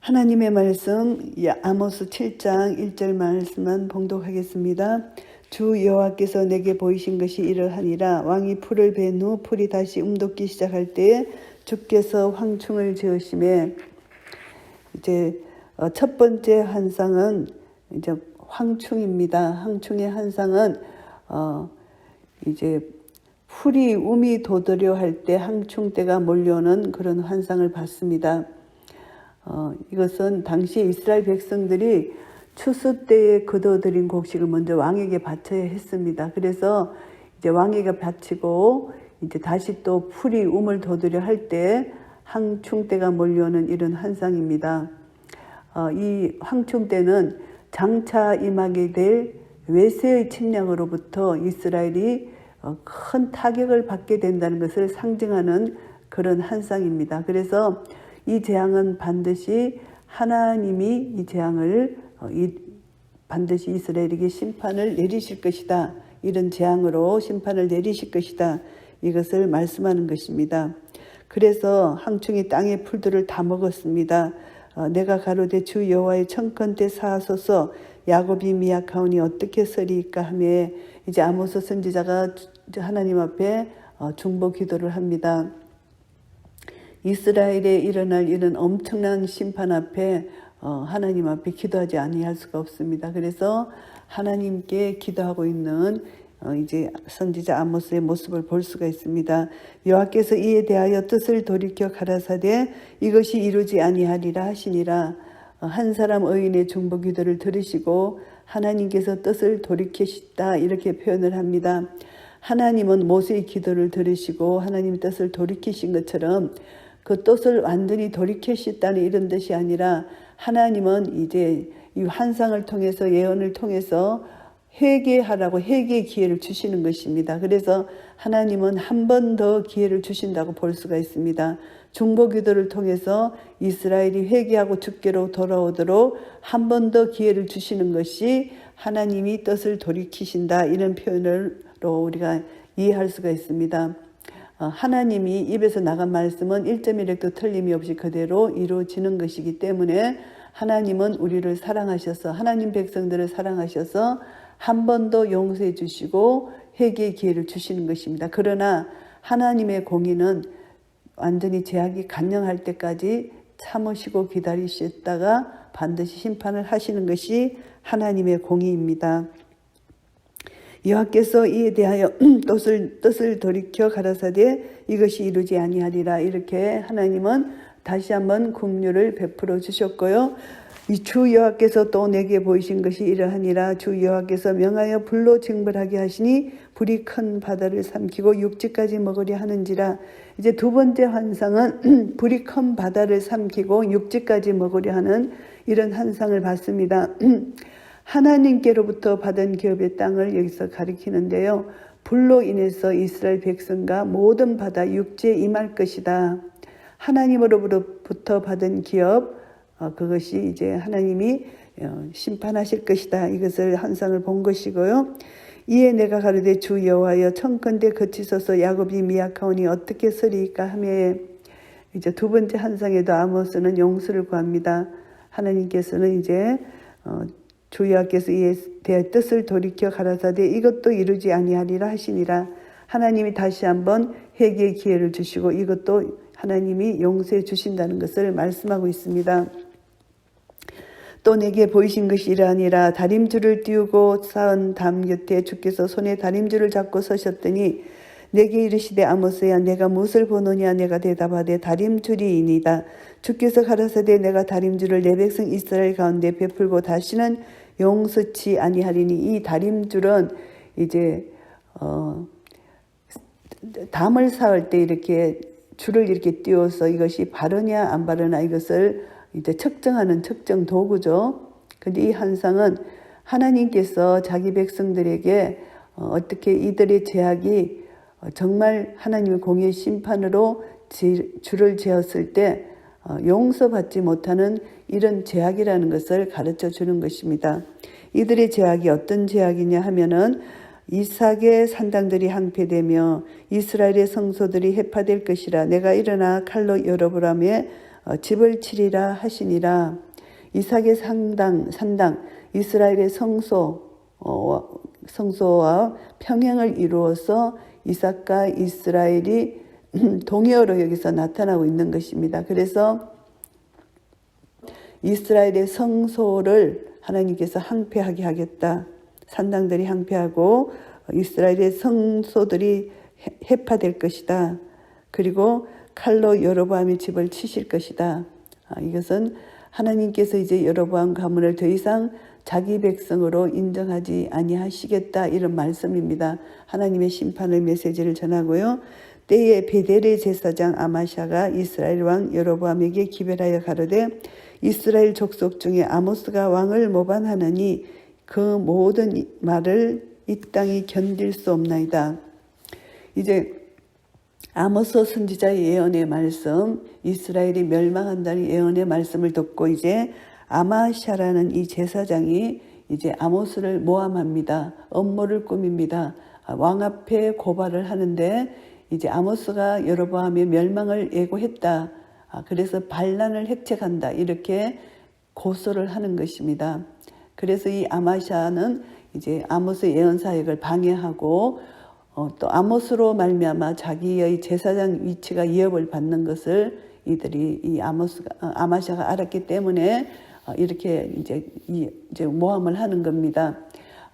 하나님의 말씀 아모스 7장 1절 말씀만 봉독하겠습니다. 주 여호와께서 내게 보이신 것이 이러하니라. 왕이 풀을 벤 후 풀이 다시 움돋기 시작할 때에 주께서 황충을 지으심에, 이제 첫 번째 환상은 이제 황충입니다. 황충의 환상은 이제 풀이 움이 돋으려 할 때 황충 때가 몰려오는 그런 환상을 봤습니다. 이것은 당시 이스라엘 백성들이 추수 때에 거둬들인 곡식을 먼저 왕에게 바쳐야 했습니다. 그래서 이제 왕에게 바치고 이제 다시 또 풀이 움을 돋으려 할 때 황충 때가 몰려오는 이런 환상입니다. 이 황충 때는 장차 임하게 될 외세의 침략으로부터 이스라엘이 큰 타격을 받게 된다는 것을 상징하는 그런 환상입니다. 그래서 이 재앙은 반드시 하나님이 이 재앙을 반드시 이스라엘에게 심판을 내리실 것이다. 이런 재앙으로 심판을 내리실 것이다. 이것을 말씀하는 것입니다. 그래서 황충이 땅의 풀들을 다 먹었습니다. 내가 가로되 주 여호와의 청컨대 사하소서, 야곱이 미약하오니 어떻게 서리이까 하며, 이제 아모스 선지자가 하나님 앞에 중보 기도를 합니다. 이스라엘에 일어날 이런 엄청난 심판 앞에 하나님 앞에 기도하지 아니할 수가 없습니다. 그래서 하나님께 기도하고 있는 이제 선지자 아모스의 모습을 볼 수가 있습니다. 여호와께서 이에 대하여 뜻을 돌이켜 가라사대 이것이 이루지 아니하리라 하시니라. 한 사람 의인의 중보 기도를 들으시고 하나님께서 뜻을 돌이키시다, 이렇게 표현을 합니다. 하나님은 모세의 기도를 들으시고 하나님 뜻을 돌이키신 것처럼 그 뜻을 완전히 돌이키셨다는 이런 뜻이 아니라, 하나님은 이제 이 환상을 통해서, 예언을 통해서 회개하라고 회개의 기회를 주시는 것입니다. 그래서 하나님은 한 번 더 기회를 주신다고 볼 수가 있습니다. 중보 기도를 통해서 이스라엘이 회개하고 주께로 돌아오도록 한 번 더 기회를 주시는 것이 하나님이 뜻을 돌이키신다, 이런 표현으로 우리가 이해할 수가 있습니다. 하나님이 입에서 나간 말씀은 1.1획도 틀림이 없이 그대로 이루어지는 것이기 때문에 하나님은 우리를 사랑하셔서, 하나님 백성들을 사랑하셔서 한 번 더 용서해 주시고 회개의 기회를 주시는 것입니다. 그러나 하나님의 공의는 완전히 제약이 간영할 때까지 참으시고 기다리셨다가 반드시 심판을 하시는 것이 하나님의 공의입니다. 여호와께서 이에 대하여 뜻을 돌이켜 가라사대 이것이 이루지 아니하리라. 이렇게 하나님은 다시 한번 긍휼을 베풀어 주셨고요. 이 주 여호와께서 또 내게 보이신 것이 이러하니라. 주 여호와께서 명하여 불로 징벌하게 하시니 불이 큰 바다를 삼키고 육지까지 먹으려 하는지라. 이제 두 번째 환상은 불이 큰 바다를 삼키고 육지까지 먹으려 하는 이런 환상을 봤습니다. 하나님께로부터 받은 기업의 땅을 여기서 가리키는데요. 불로 인해서 이스라엘 백성과 모든 바다 육지에 임할 것이다. 하나님으로부터 받은 기업, 그것이 이제 하나님이 심판하실 것이다. 이것을 환상을 본 것이고요. 이에 내가 가로되 주 여호와여 청컨대 거치소서, 야곱이 미약하오니 어떻게 서리이까 하며, 이제 두 번째 환상에도 아모스는 용서를 구합니다. 하나님께서는 이제 주 여호와께서 이에 대해 뜻을 돌이켜 가라사대 이것도 이루지 아니하리라 하시니라. 하나님이 다시 한번 회개의 기회를 주시고 이것도 하나님이 용서해 주신다는 것을 말씀하고 있습니다. 또 내게 보이신 것이 이러하니라. 다림줄을 띄우고 쌓은 담 곁에 주께서 손에 다림줄을 잡고 서셨더니 내게 이르시되 아모스야, 내가 무엇을 보노냐. 내가 대답하되 다림줄이이니이다. 주께서 가라사대 내가 다림줄을 내 백성 이스라엘 가운데 베풀고 다시는 용서치 아니하리니. 이 다림줄은 이제 담을 쌓을 때 이렇게 줄을 이렇게 띄워서 이것이 바르냐 안 바르냐 이것을 이제 측정하는 측정 도구죠. 근데 이 환상은 하나님께서 자기 백성들에게 어떻게 이들의 죄악이 정말 하나님의 공의의 심판으로 줄을 재었을 때 용서받지 못하는 이런 죄악이라는 것을 가르쳐 주는 것입니다. 이들의 죄악이 어떤 죄악이냐 하면은 이삭의 산당들이 항폐되며 이스라엘의 성소들이 해파될 것이라. 내가 일어나 칼로 열어보라며 집을 치리라 하시니라. 이삭의 산당 이스라엘의 성소와 평행을 이루어서 이삭과 이스라엘이 동의어로 여기서 나타나고 있는 것입니다. 그래서 이스라엘의 성소를 하나님께서 항폐하게 하겠다. 산당들이 항폐하고 이스라엘의 성소들이 해파될 것이다. 그리고 칼로 여로보암의 집을 치실 것이다. 이것은 하나님께서 이제 여로보암 가문을 더 이상 자기 백성으로 인정하지 아니하시겠다, 이런 말씀입니다. 하나님의 심판의 메시지를 전하고요. 때에 베델의 제사장 아마샤가 이스라엘 왕 여로보암에게 기별하여 가로되 이스라엘 족속 중에 아모스가 왕을 모반하느니 그 모든 말을 이 땅이 견딜 수 없나이다. 이제 아모스 선지자의 예언의 말씀, 이스라엘이 멸망한다는 예언의 말씀을 듣고 이제 아마샤라는 이 제사장이 이제 아모스를 모함합니다. 음모를 꾸밉니다. 왕 앞에 고발을 하는데 이제 아모스가 여로보암의 멸망을 예고했다. 그래서 반란을 획책한다. 이렇게 고소를 하는 것입니다. 그래서 이 아마샤는 이제 아모스의 예언 사역을 방해하고 또 아모스로 말미암아 자기의 제사장 위치가 위협을 받는 것을 이들이 이 아마샤가 알았기 때문에 이렇게 이제 모함을 하는 겁니다.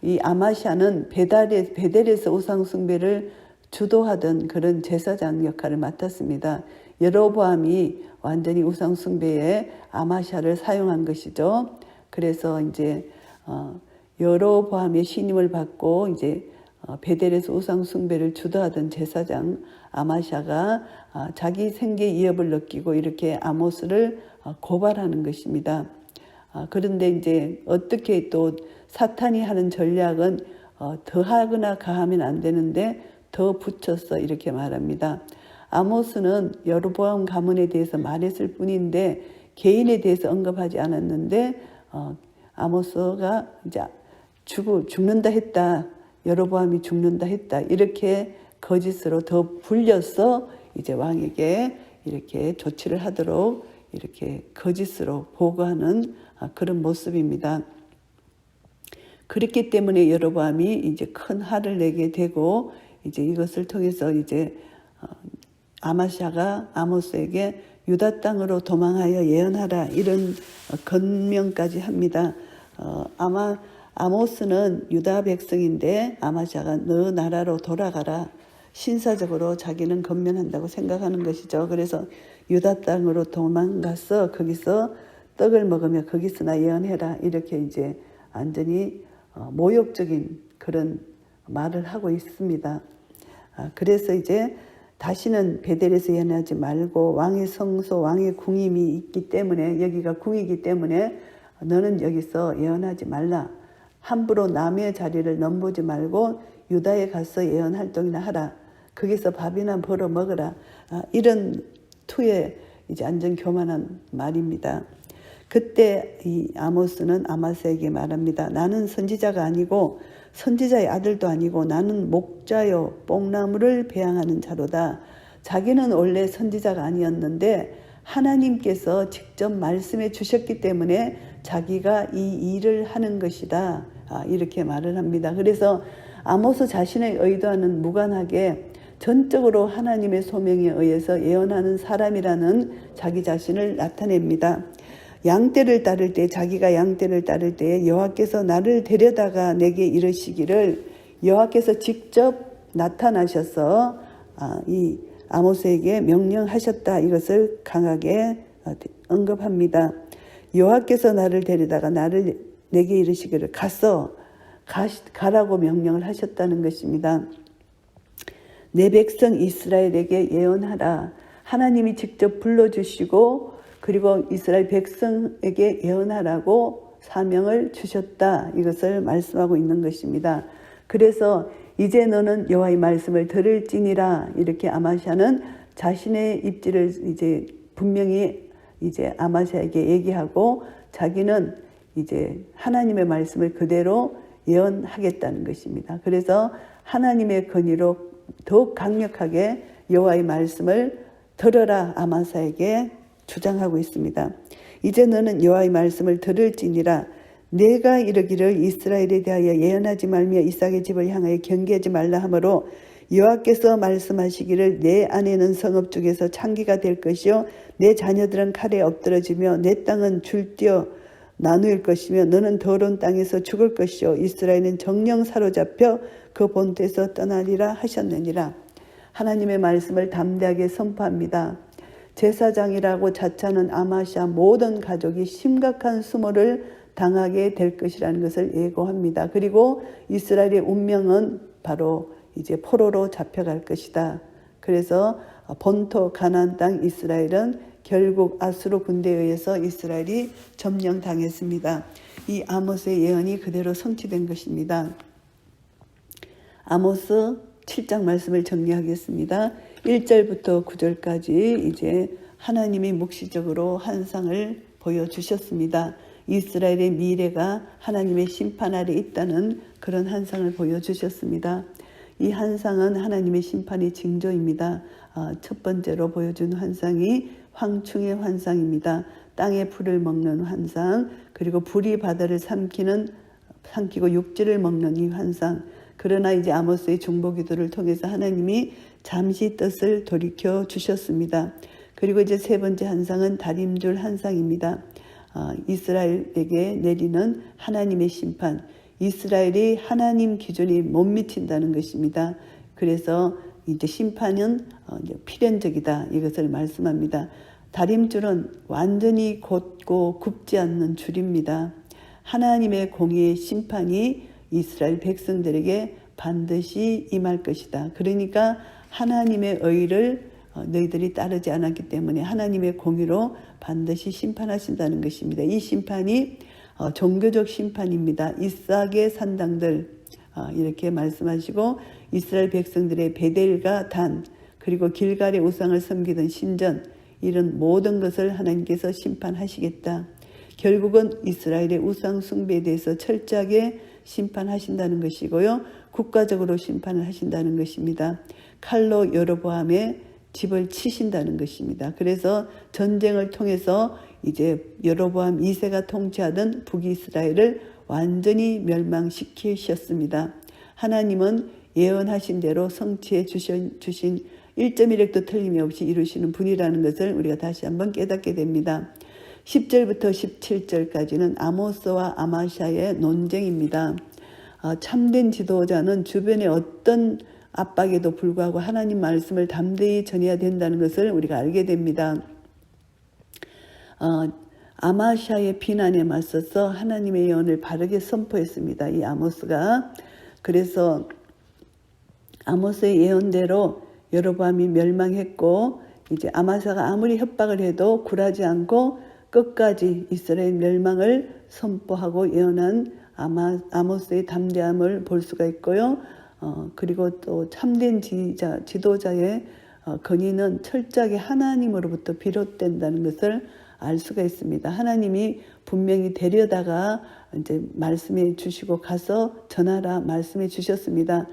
이 아마샤는 베델에서 우상 숭배를 주도하던 그런 제사장 역할을 맡았습니다. 여로보암이 완전히 우상 숭배에 아마샤를 사용한 것이죠. 그래서 이제 여로보암의 신임을 받고 이제 베델에서 우상 숭배를 주도하던 제사장 아마샤가 자기 생계 위협을 느끼고 이렇게 아모스를 고발하는 것입니다. 그런데 이제 어떻게 또 사탄이 하는 전략은 더하거나 가하면 안 되는데 더 붙여서 이렇게 말합니다. 아모스는 여로보암 가문에 대해서 말했을 뿐인데 개인에 대해서 언급하지 않았는데 아모스가 이제 죽는다 했다. 여로보암이 죽는다 했다. 이렇게 거짓으로 더 불려서 이제 왕에게 이렇게 조치를 하도록 이렇게 거짓으로 보고하는 그런 모습입니다. 그렇기 때문에 여로보암이 이제 큰 화를 내게 되고 이제 이것을 통해서 이제 아마샤가 아모스에게 유다 땅으로 도망하여 예언하라, 이런 권명까지 합니다. 아마 아모스는 유다 백성인데 아마샤가 너 나라로 돌아가라, 신사적으로 자기는 건면한다고 생각하는 것이죠. 그래서 유다 땅으로 도망가서 거기서 떡을 먹으며 거기서 나 예언해라, 이렇게 이제 완전히 모욕적인 그런 말을 하고 있습니다. 그래서 이제 다시는 베델에서 예언하지 말고 왕의 성소, 왕의 궁임이 있기 때문에, 여기가 궁이기 때문에 너는 여기서 예언하지 말라. 함부로 남의 자리를 넘보지 말고 유다에 가서 예언 활동이나 하라. 거기서 밥이나 벌어 먹으라. 이런 투에 이제 완전 교만한 말입니다. 그때 이 아모스는 아마스에게 말합니다. 나는 선지자가 아니고 선지자의 아들도 아니고 나는 목자요 뽕나무를 배양하는 자로다. 자기는 원래 선지자가 아니었는데 하나님께서 직접 말씀해 주셨기 때문에 자기가 이 일을 하는 것이다. 이렇게 말을 합니다. 그래서 아모스 자신의 의도와는 무관하게 전적으로 하나님의 소명에 의해서 예언하는 사람이라는 자기 자신을 나타냅니다. 양떼를 따를 때, 자기가 양떼를 따를 때 여호와께서 나를 데려다가 내게 이르시기를, 여호와께서 직접 나타나셔서 이 아모스에게 명령하셨다, 이것을 강하게 언급합니다. 여호와께서 나를 데려다가 내게 이르시기를 가라고 명령을 하셨다는 것입니다. 내 백성 이스라엘에게 예언하라. 하나님이 직접 불러주시고 그리고 이스라엘 백성에게 예언하라고 사명을 주셨다, 이것을 말씀하고 있는 것입니다. 그래서 이제 너는 여호와의 말씀을 들을지니라, 이렇게 아마샤는 자신의 입지를 이제 분명히 이제 아마샤에게 얘기하고 자기는 이제 하나님의 말씀을 그대로 예언하겠다는 것입니다. 그래서 하나님의 권위로 더욱 강력하게 여호와의 말씀을 들어라 아마사에게 주장하고 있습니다. 이제 너는 여호와의 말씀을 들을지니라. 내가 이르기를 이스라엘에 대하여 예언하지 말며 이삭의 집을 향하여 경계하지 말라 하므로 여호와께서 말씀하시기를 내 아내는 성읍 중에서 창기가 될 것이요 내 자녀들은 칼에 엎드러지며 내 땅은 줄뛰어 나누일 것이며 너는 더러운 땅에서 죽을 것이요 이스라엘은 정령 사로잡혀 그 본토에서 떠나리라 하셨느니라. 하나님의 말씀을 담대하게 선포합니다. 제사장이라고 자처하는 아마시아 모든 가족이 심각한 수모를 당하게 될 것이라는 것을 예고합니다. 그리고 이스라엘의 운명은 바로 이제 포로로 잡혀갈 것이다. 그래서 본토 가나안 땅 이스라엘은 결국 아수르 군대에 의해서 이스라엘이 점령당했습니다. 이 아모스의 예언이 그대로 성취된 것입니다. 아모스 7장 말씀을 정리하겠습니다. 1절부터 9절까지 이제 하나님이 묵시적으로 환상을 보여주셨습니다. 이스라엘의 미래가 하나님의 심판 아래 있다는 그런 환상을 보여주셨습니다. 이 환상은 하나님의 심판의 징조입니다. 첫 번째로 보여준 환상이 황충의 환상입니다. 땅의 풀을 먹는 환상, 그리고 불이 바다를 삼키고 육지를 먹는 이 환상. 그러나 이제 아모스의 중보기도를 통해서 하나님이 잠시 뜻을 돌이켜 주셨습니다. 그리고 이제 세 번째 환상은 다림줄 환상입니다. 이스라엘에게 내리는 하나님의 심판. 이스라엘이 하나님 기준이 못 미친다는 것입니다. 그래서 이제 심판은 필연적이다. 이것을 말씀합니다. 다림줄은 완전히 곧고 굽지 않는 줄입니다. 하나님의 공의의 심판이 이스라엘 백성들에게 반드시 임할 것이다. 그러니까 하나님의 의를 너희들이 따르지 않았기 때문에 하나님의 공의로 반드시 심판하신다는 것입니다. 이 심판이 종교적 심판입니다. 이삭의 산당들 이렇게 말씀하시고 이스라엘 백성들의 베델과 단 그리고 길갈의 우상을 섬기던 신전 이런 모든 것을 하나님께서 심판하시겠다. 결국은 이스라엘의 우상 숭배에 대해서 철저하게 심판하신다는 것이고요. 국가적으로 심판을 하신다는 것입니다. 칼로 여로보암의 집을 치신다는 것입니다. 그래서 전쟁을 통해서 이제 여로보암 2세가 통치하던 북이스라엘을 완전히 멸망시키셨습니다. 하나님은 예언하신 대로 성취해 주신 1.1획도 틀림이 없이 이루시는 분이라는 것을 우리가 다시 한번 깨닫게 됩니다. 10절부터 17절까지는 아모스와 아마샤의 논쟁입니다. 참된 지도자는 주변의 어떤 압박에도 불구하고 하나님 말씀을 담대히 전해야 된다는 것을 우리가 알게 됩니다. 아마샤의 비난에 맞서서 하나님의 예언을 바르게 선포했습니다. 이 아모스가. 그래서 아모스의 예언대로 여로보암이 멸망했고 이제 아마샤가 아무리 협박을 해도 굴하지 않고 끝까지 이스라엘 멸망을 선포하고 예언한 아모스의 담대함을 볼 수가 있고요. 그리고 또 참된 지도자의 건의는 철저하게 하나님으로부터 비롯된다는 것을 알 수가 있습니다. 하나님이 분명히 데려다가 이제 말씀해 주시고 가서 전하라 말씀해 주셨습니다.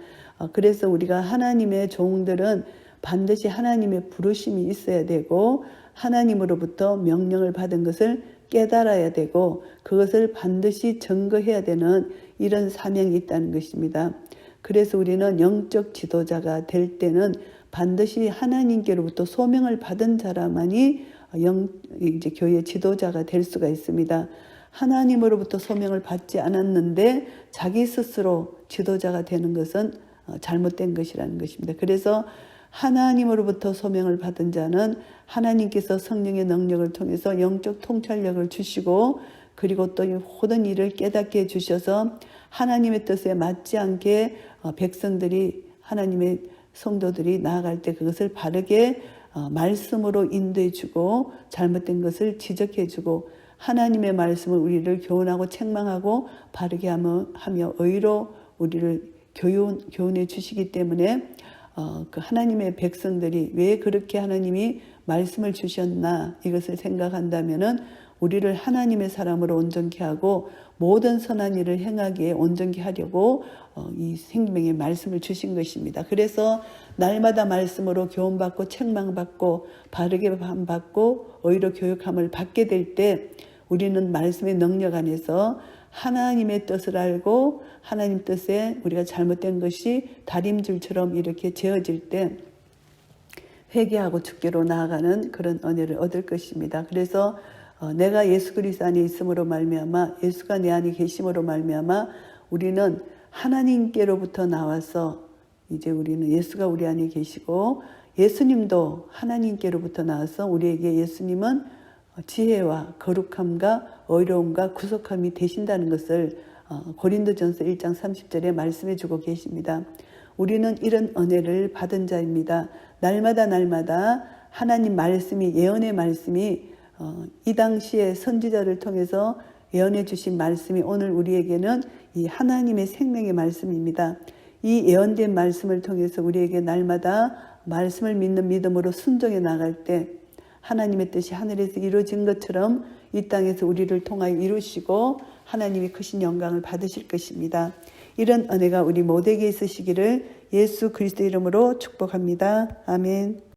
그래서 우리가 하나님의 종들은 반드시 하나님의 부르심이 있어야 되고 하나님으로부터 명령을 받은 것을 깨달아야 되고 그것을 반드시 증거해야 되는 이런 사명이 있다는 것입니다. 그래서 우리는 영적 지도자가 될 때는 반드시 하나님께로부터 소명을 받은 자라만이 이제 교회 지도자가 될 수가 있습니다. 하나님으로부터 소명을 받지 않았는데 자기 스스로 지도자가 되는 것은 잘못된 것이라는 것입니다. 그래서 하나님으로부터 소명을 받은 자는 하나님께서 성령의 능력을 통해서 영적 통찰력을 주시고 그리고 또 모든 일을 깨닫게 해주셔서 하나님의 뜻에 맞지 않게 백성들이 하나님의 성도들이 나아갈 때 그것을 바르게 말씀으로 인도해주고 잘못된 것을 지적해주고 하나님의 말씀을 우리를 교훈하고 책망하고 바르게 하며 의로 우리를 교훈해 주시기 때문에 그 하나님의 백성들이 왜 그렇게 하나님이 말씀을 주셨나 이것을 생각한다면은 우리를 하나님의 사람으로 온전케 하고 모든 선한 일을 행하기에 온전케 하려고 이 생명의 말씀을 주신 것입니다. 그래서 날마다 말씀으로 교훈받고 책망받고 바르게 받고 오히려 교육함을 받게 될 때 우리는 말씀의 능력 안에서 하나님의 뜻을 알고 하나님 뜻에 우리가 잘못된 것이 다림줄처럼 이렇게 재어질 때 회개하고 주께로 나아가는 그런 은혜를 얻을 것입니다. 그래서 내가 예수 그리스도 안에 있음으로 말미암아 예수가 내 안에 계심으로 말미암아 우리는 하나님께로부터 나와서 이제 우리는 예수가 우리 안에 계시고 예수님도 하나님께로부터 나와서 우리에게 예수님은 지혜와 거룩함과 의로움과 구속함이 되신다는 것을 고린도전서 1장 30절에 말씀해 주고 계십니다. 우리는 이런 은혜를 받은 자입니다. 날마다 하나님 말씀이 예언의 말씀이 이 당시에 선지자를 통해서 예언해 주신 말씀이 오늘 우리에게는 이 하나님의 생명의 말씀입니다. 이 예언된 말씀을 통해서 우리에게 날마다 말씀을 믿는 믿음으로 순종해 나갈 때 하나님의 뜻이 하늘에서 이루어진 것처럼 이 땅에서 우리를 통하여 이루시고 하나님이 크신 영광을 받으실 것입니다. 이런 은혜가 우리 모두에게 있으시기를 예수 그리스도 이름으로 축복합니다. 아멘.